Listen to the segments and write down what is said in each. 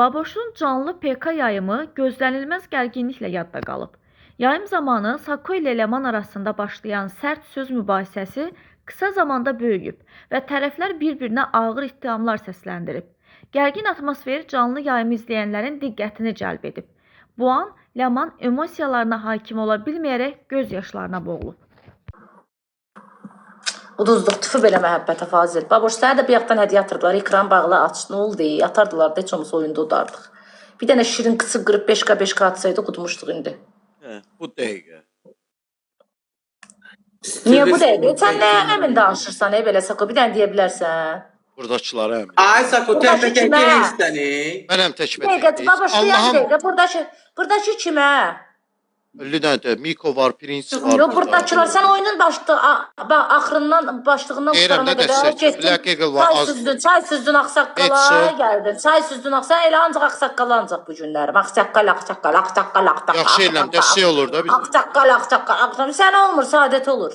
Baboşun canlı PK yayımı gözlənilməz gərginliklə yadda qalıb. Yayım zamanı Sako ilə Ləman arasında başlayan sərt söz mübahisəsi qısa zamanda böyüyüb və tərəflər bir-birinə ağır ittihamlar səsləndirib. Gərgin atmosferi canlı yayımı izləyənlərin diqqətini cəlb edib. Bu an Ləman emosiyalarına hakim ola bilməyərək göz yaşlarına boğulub. Uduzduq, tüfü belə məhəbbətə Fazil. Baboş, sənə də bir yaxdan hədiyyə atırdılar, ekran bağlı aç, nə oldu? Atardılar da heç olmasa oyunda udardıq. Bir dənə şirin qısı qırıb 5K atsaydı qudmuşduq indi. Bu dəqiqə. Niyə bu dəqiqə? Sən nəyə əmin danışırsan, belə Sako? Bir dənə deyə bilərsən. Buradakılara əmin. Ay Sako, tək səni. Mənəm tək Bir dəqiqə, Baboş, bir dəqiqə. Buradakı kimə? 50 dənə də Miko var, Prince var. Yox, buradakılar, sən oyunun axırından, başlığından qurtarana qədər getdin. Çay süzdün ağsaqqala gəldin. Çay süzdün ağsaqqala, elə ancaq ağsaqqala ancaq bu günlərim. Ağsaqqal. Yaxşı eləm, dəstək olur da bizim. Ağsaqqal. Sən olmur, sadət olur.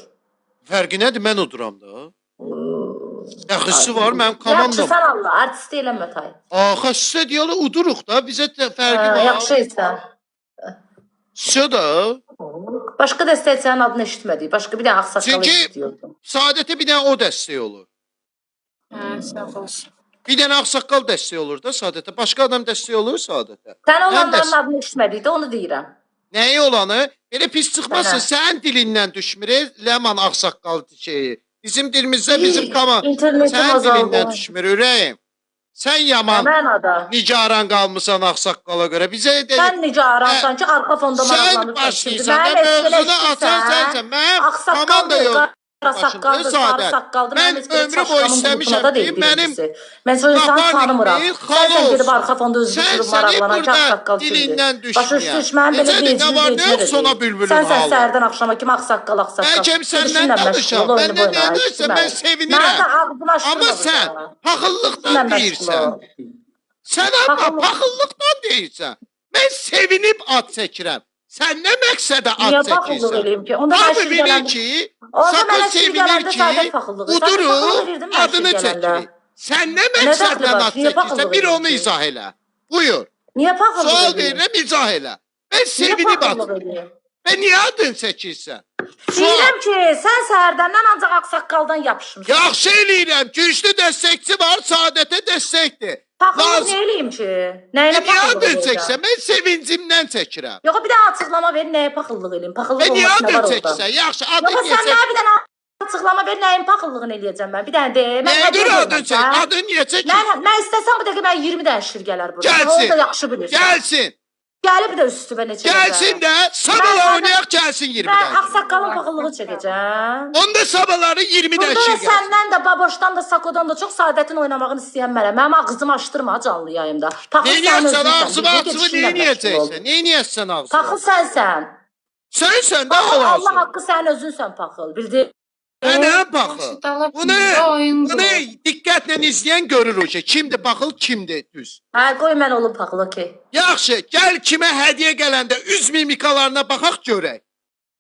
Fərqi nədir, mən oduram da. Yaxşısı var, mənim komandam. Yaxşı, sən Allah, artist eləmə tay. Axı, sizə deyilə uduruq da, bizə fərqi var. Yaxşıysa. Sizə də. Başqa dəstək sənin adını eşitmədik. Başqa bir dənə ağsaqqalı istiyordum. Çünki Saadətə bir dənə o dəstək olur. Sağ olsun. Bir dənə ağsaqqal dəstək olur da Saadətə. Başqa adam dəstək olur Saadətə. Sən olanların adını eşitmədik də, onu deyirəm. Nəyi olanı? Belə pis çıxmasın, sənin dilindən düşmür, Ləman ağsaqqal şeyi. Bizim dilimizdə bizim sənin dilindən düşmür, ürəyim. Sən yaman nigaran qalmısan ağsaqqala görə. Bizə sən nigaransan ki, arxa fonda sən başlayırsan da mövzunu açan sənsən. Mənim komanda yox. Mən ömrü boyu istəmişəm ki, mənim mən o insanı tanımıram. Sən gedib arxa fonda özü düşürüb maraqlanan ki, ağsaqqal kimdir. Dilindən Başa düşmən belə deyəcək. Sən səhərdən axşama kimi ağsaqqal. Bəlkə səndən danışam. Məndən danışsan, mən sevinirəm. Amma sən paxıllıqdan deyirsən. Sən amma paxıllıqdan deyirsən. Mən sevinib ad çəkirəm. Sən nə məqsədə ad çəkirsən? Hamı bilir ki, Sako sevinir ki, udurub adını çəkirik. Sən nə məqsədlə ad çəkirsən? Bir onu izah elə. Buyur. Sual verirəm, izah elə. Mən sevinib ad çəkirəm. Və niyə adını çəkirsən? Deyirəm ki, sən səhərdəndən ancaq ağsaqqaldan yapışmışsın. Yaxşı eləyirəm. Güclü dəstəkçi var, Saadətə dəstəkdir. Paxıllıq nə eləyim ki? Nəyinə paxıllıq eləyəcəm? Niyə adını çəksən? Mən sevincimdən çəkirəm. Yox, bir dənə açıqlama ver, nəyə paxıllıq eləyim? Paxıllıq olmasına var orada. Niyə adını çəksən? Yaxşı, adını çəksən. Yox, sən nə bir dənə açıqlama ver, nəyin paxıllığını eləyəcəm mən? Bir dənə de. Nəyə görə adını çək? Adını niyə çəkirsən? Mən istəsəm bu dəqiqə mən 20 dənə şir gələr burada. Gəlsin. O da yaxşı bilirsən. Gəlsin. Gəlib bir də üstübə neçə. Gəlsin də, sabahla oynayaq gəlsin 20 dənə. Mən ağsaqqalın paxıllığı çəkəcəm. Onda sabahları 20 dənə şir gəlsin. Burada səndən də, Baboşdan da, Sakodan da çox Saadətin oynamağını istəyən mənəm. Mənim ağzımı açdırma canlı yayımda. Neyniyəsən ağzımı neyniyəcəksən? Neyniyəsən ağzımı? Paxıl sənsən. Sənsən də ağzı. Allah haqqı sənin özünsən paxıl, bildin? Nə paxıl? Bunu diqqətlə izləyən görür o şey. Kimdir paxıl, kimdir düz. Hə, qoy mən olum paxıl, okey. Yaxşı, gəl kimə hədiyyə gələndə üz mimikalarına baxaq görək.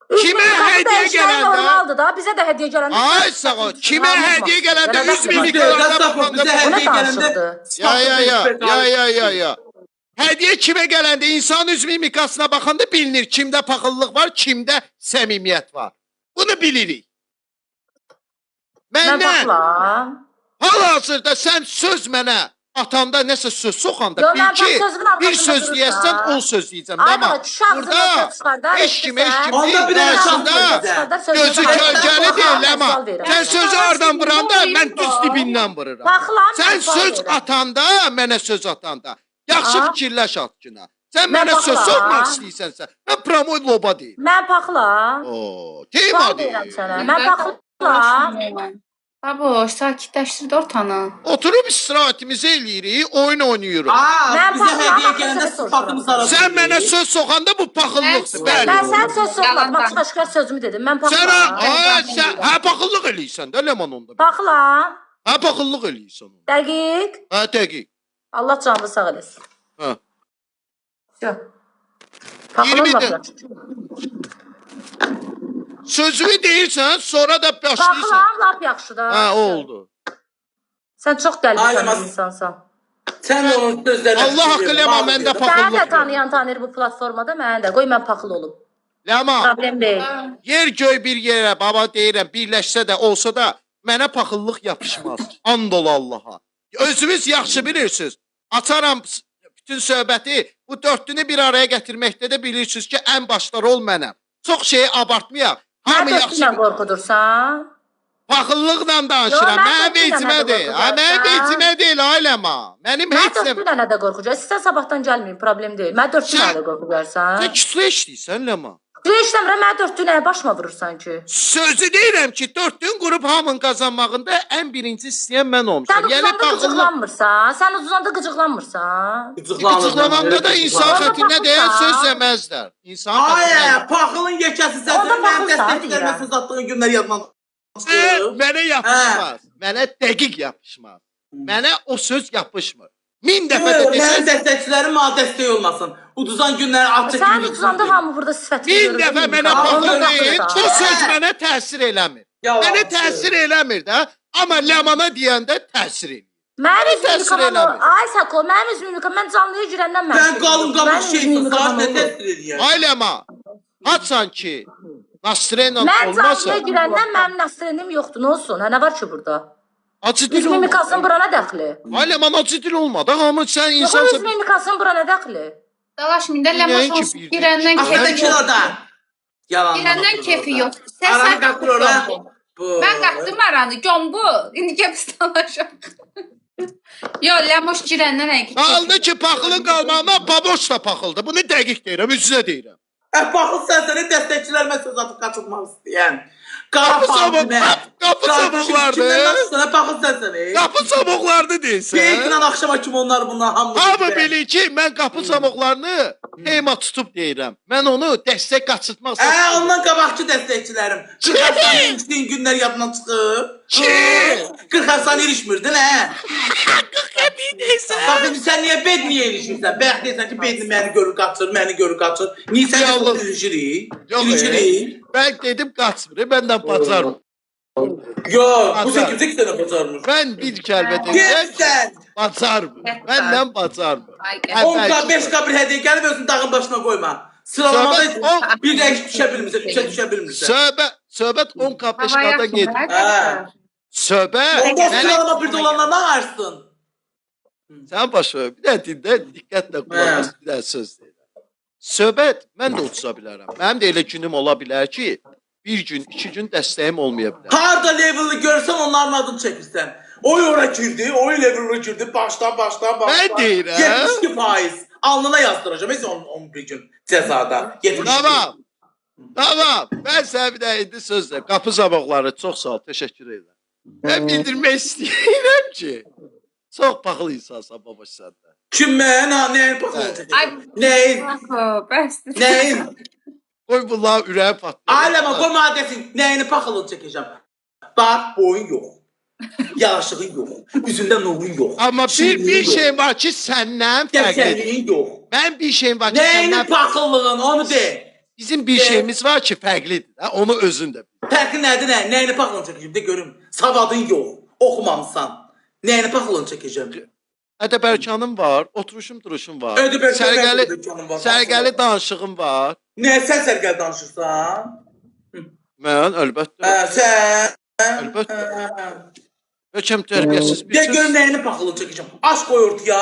Kimə hədiyyə gələndə... Normaldır da, bizə də hədiyyə gələndə... Ay sağ ol, kimə hədiyyə gələndə üz mimikalarına baxanda... Ya. Hədiyyə kimə gələndə insan üz mimikasına baxanda bilinir kimdə paxıllıq var, kimdə səmimiyyət var. Bunu bilirik. Məndən hal-hazırda sən söz mənə atanda nəsə söz soxanda bil ki, bir söz deyəsən 10 söz deyəcəm. Amma burada heç kim qarşında gözü kölgəli deyil amma sən sözü aradan vuranda mən düz dibindən vururam. Sən söz atanda, mənə söz atanda yaxşı fikirləş atçına. Sən mənə söz soxmaq istəyirsənsə, mən promoy loba deyim. Mən paxılam. Tema deyim. Mən paxılam. Baboş, sakitləşdir də ortanı. Oturub istirahətimizi eləyirik, oyun oynayırıq. Bizə hədiyyə gələndə sıfatımız arasında. Sən mənə söz soxanda bu paxıllıqdır, bəli. Mən sən söz soxmadım, açıq-aşkar sözümü dedim, mən paxılam. Hə, paxıllıq eləyirsən də, Ləman onda. Paxılam. Hə, paxıllıq eləyirsən. Dəqiq. Hə, dəqiq. Allah canını sağ eləsin. Hə. Yox. Paxılam baxıram. Sözünü deyirsən, sonra da başlayırsan. Paxılam, lap yaxşı da. Hə, oldu. Sən çox qəlbi insansan. Sən də onun sözlərinə Allah haqqı Ləma, məndə Səni paxıllıq də yox. tanıyan tanır bu platformada, mənə də. Qoy mən paxıl olum. Ləma, Problem deyil. yer göy bir yerə, baba deyirəm, birləşsə də, olsa da mənə paxıllıq yapışmaz. And ol Allaha. Özünüz yaxşı bilirsiniz. Açaram bütün söhbəti, bu dördünü bir araya gətirməkdə də bilirsiniz ki, ən başlar ol mənəm. Çox şeyi abartmayaq. Hamı Mən yaxşı dörtünlə qorxudursan. paxıllıqla danışıram. Yox, mən Mənim vecimə dörtünlə deyil. də Mənim qorxudursan. vecimə deyil, ailəma. Mənim Mən heç nə... dörtünlə də qorxucaq. İstəsən sabahdan gəlməyin, problem deyil. Mən dörtünlə də qorxucarsan. Sən küslə işləyirsən, Ləma. İşləmirəm, mən dörtünlə başıma vurursan ki. Sözü deyirəm ki, dördün qrup hamın qazanmağında ən birinci istəyən mən Sən olmuşam. Yəni uzanda paxıllıq... qıcıqlanmırsan. Sən uzanda qıcıqlanmırsan. Qıcıqlamanda da insan xətrinə deyən söz deməzlər. İnsan xətrinə... Ay, paxılın yekəsi sən Onda mənim paxıl sən dəstəklərimə deyirəm. söz atdığın günlər yadından çıxır. Mənə yapışmaz. Mənə dəqiq yapışmaz. Mənə o söz yapışmır. 1000 dəfə də Mənim desəz, dəstəkçilərim mənə dəstək olmasın. Uduzan günləri açıq Sən günlər uzanda hamı burada sifətini 1000 dəfə mənə paxıl deyil, o söz mənə təsir eləmir. Mənə təsir eləmir də, amma Ləmana deyəndə təsir eləyir. Mənim təsir üzümü eləmir. ay Sako, mənim üzümü mən canlıya girəndən mən. Sən qalın qamış şeysən, saat nə təsir edir? Ay Ləma, haçsan ki, Nasrena Mən canlıya olmasa, girəndən mənim nasrenim yoxdur, nə olsun? Hə, nə var ki burada? acı dil Üz olmadı. mimikasın bura nə dəxli? Ay Ləman, acı dil olmadı. Hamı sən Yox, insansın. üz mimikasın bura nə dəxli? Dalaş mində Nəyin ləmas ki olsun. bir- Girəndən Axırda kefi yox. Axırdakılarda. Yalan. Girəndən kefi yox. Sən Aranı sən qatır ora. Mən qatdım aranı. Gombu. İndi gəpsi dalaşaq. Yo, ləmoş girəndən həqiqi. Qaldı ki, paxılın qalmağına baboş da paxıldı. Bunu dəqiq deyirəm, üzünə deyirəm. Paxıl sənə dəstəkçilərimə söz atıb qaçırmaq istəyən. Qara Qapı sabuk, Fatime. qapı sabuklardı. Sənə paxıl sənə. Qapı sabuklardı deyirsən. Keyfindən axşama kimi onlar bunlar hamı. Hamı bilir ki, mən qapı sabuklarını tema tutub deyirəm. Mən onu dəstək qaçırtmaq Ondan qabaqçı dəstəkçilərim. 40 Hasan ilişdiyin günlər yadından çıxıb. Kim? 40 Hasan ilişmirdin, hə? 40 qəpik deyirsən. Baxın, sən niyə bed niyə ilişirsən? Bəyək deyirsən ki, bedni məni görür qaçır, məni görür qaçır. Niyə sən Yalnız- ilişirik? Yox, İlişirik. mən dedim qaçmır, məndən bacarmır. Yox, bu Bacar. sən kimsə sənə bacarmır. Mən bir kəlmə deyirəm, Getsən. bacarmır. Məndən bacarmır. Ay, gəl. 10K, 5K bir hədiyyə gəlib özünü dağın başına qoyma. Sıralamada Söhbət bir dəqiq düşə bilmirsən, düşə bilmirsən. Söhbət 10 kap 5 qada gedir. Hə. Söhbət Onda sıralama bir dolanlar nə ağarsın? sən başa bir də dinlə, diqqətlə qulaq as, bir də söz deyirəm. Söhbət mən də uça bilərəm. Mənim də elə günüm ola bilər ki, bir gün, 2 gün dəstəyim olmaya bilər. Harda level'ı görsən onların adını çəkirsən. Oy ora girdi, oy level'ı girdi, başdan. Mən deyirəm. 72%. Alnına yazdıracağım, heç onun bir gün cəzada. 72%. Tamam. Tamam. Mən sənə bir də indi söz deyim. Qapı zabaqları çox sağ ol, təşəkkür edirəm. Mən bildirmək istəyirəm ki, çox paxıl insansan babaş səndə. Kim mən? Ha, nəyin paxılını Ay. çəkəcəm? Nəyin? Bəsdir. Nəyin? Qoy bunlar ürəyi patlayır. Ailəmə qoy madəsin, nəyini paxılını çəkəcəm? Bax, boyun yox. Yaraşığın yox. Üzündə nurun yox. Amma bir şirinliyin yox. şey var ki, səndən fərqlidir. Gəzəkliyin yox. Mən bir şeyim var ki, Nəyini səndən paxıllığın, onu de. bizim bir şeyimiz var ki, fərqlidir. Hə? Onu özün də bil. Fərqi nədir, nə? Nəyini paxılını çəkəcəm, de görüm. Savadın yox, oxumamısan. Nəyini paxılını çəkəcəm? Ədəbərkanım var, oturuşum duruşum var. Ədəbərkanım var. Sərgəli danışığım var. Nə, sən sərgəl danışırsan? Mən əlbəttə. Sən? Əlbəttə. Hökəm tərbiyəsiz bir De söz. görüm nəyini paxılı çəkəcəm. Aç qoy ortaya.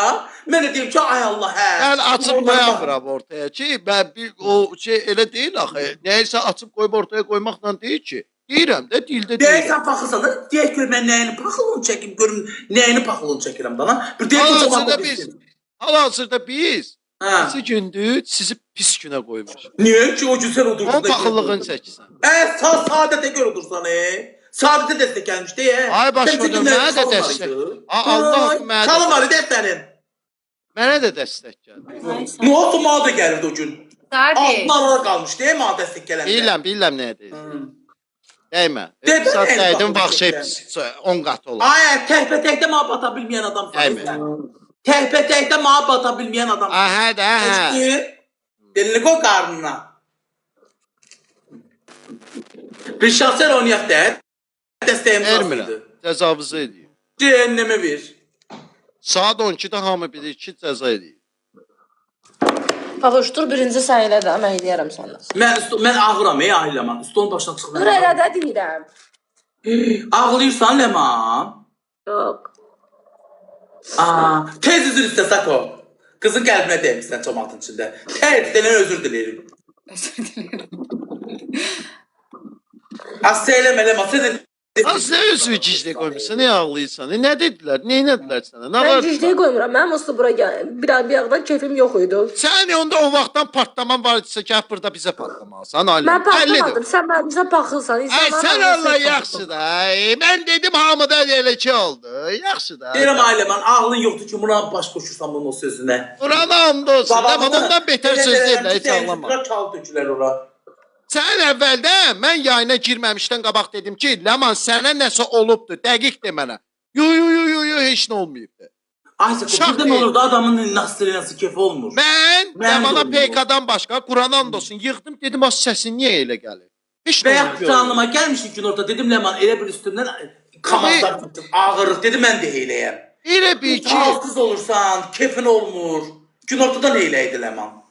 Mən də deyim ki, ay Allah, hə. Mən açıb qoyamıram ortaya ki, mən bir o şey elə deyil axı. Nəysə açıb qoyub ortaya qoymaqla deyil ki. Deyirəm də, dildə deyirəm. Deyirsən paxılsan da, deyək gör mən nəyini paxılını çəkim, görüm nəyini paxılını çəkirəm da lan. Bir deyək o zaman Hal-hazırda biz, hal-hazırda biz Hə. bizi gündür sizi pis günə qoymuşuq. Niyə ki o gün sən odursan? Onun paxıllığını çəksən. Sadətə görə odursan, Sadətə dəstək gəlmiş deyə. Ay başqa mənə də dəstək. Allah mənə Salın var də, idi sənin. mənə də dəstək gəldi. Nə oldu, mənə də gəlirdi o gün. Sadi. Altınlarla qalmış, deyil mənə dəstək gələndə. Bilirəm nəyə deyirsən. Dəymə. Dedim, Saat el dəydin baxım, vaxt 10 qat olur. Ay, təhpə-təhdə mənə bata bilməyən adam Dəymə. Təhpə-təhdə mənə bata bilməyən adam. Aha da, hə. Dilini qoy qarnına. Bir şahsər oynayaq da. Dəstəyimiz Vermirəm. azdır. Təcavüzü edir. Cəhənnəmə ver. Saat 12-də hamı bilir ki, cəza edir. Baboş, dur birinci sən elə də, mən eləyərəm səndən. Mən ağıram ey ay Ləman. Stolun başına çıxıb. Dur elə də deyirəm. Ağlayırsan Ləman? Yox. Tez üzr istə Sako. Qızın qəlbinə dəymişsən tomatın içində. Tərifdən özür diləyirəm. Özür dilerim. Az söyləmə Ləman. Sən Az nə özünü gizli qoymuşsan, nə ağlayırsan? Nə dedilər, nə elədilər sənə? Nə Mən var? gicliyə qoymuram. Mənim usta bura bir ayaqdan keyfim yox idi. Sən onda o vaxtdan partlaman var idisə gəl burada bizə patlamalısan, ailə. Mən patlamadım. Sən mən bizə baxırsan. Ay sən Allah yaxşı da. Mən dedim hamıdan elə ki oldu. Yaxşı da. deyirəm ay Ləman, ağlın yoxdur ki, buna baş qoşursan bunun o sözünə. Qurana and olsun. Amma ondan betər söz deyirlər, heç ağlama. Bura kal tökülər ora. Sən əvvəldə mən yayına girməmişdən qabaq dedim ki, Ləman sənə nəsə olubdu, dəqiq de mənə. Yo, heç nə olmayıbdı. Ay Sako, birdən olur da adamın nasıl keyfi olmur. Mən Ləmana olmuyor. PK-dan başqa Qurana and olsun yığdım, dedim az səsin niyə elə gəlir? Heç nə Bəyə olmuyor. canlıma gəlmişik gün orada dedim Ləman elə bir üstümdən kamazlar tuttum. Ağırlıq dedim mən də eyləyəm. Elə bir ki, Halsız olursan, keyfin olmur. Gün ortadan eyləydi Ləman.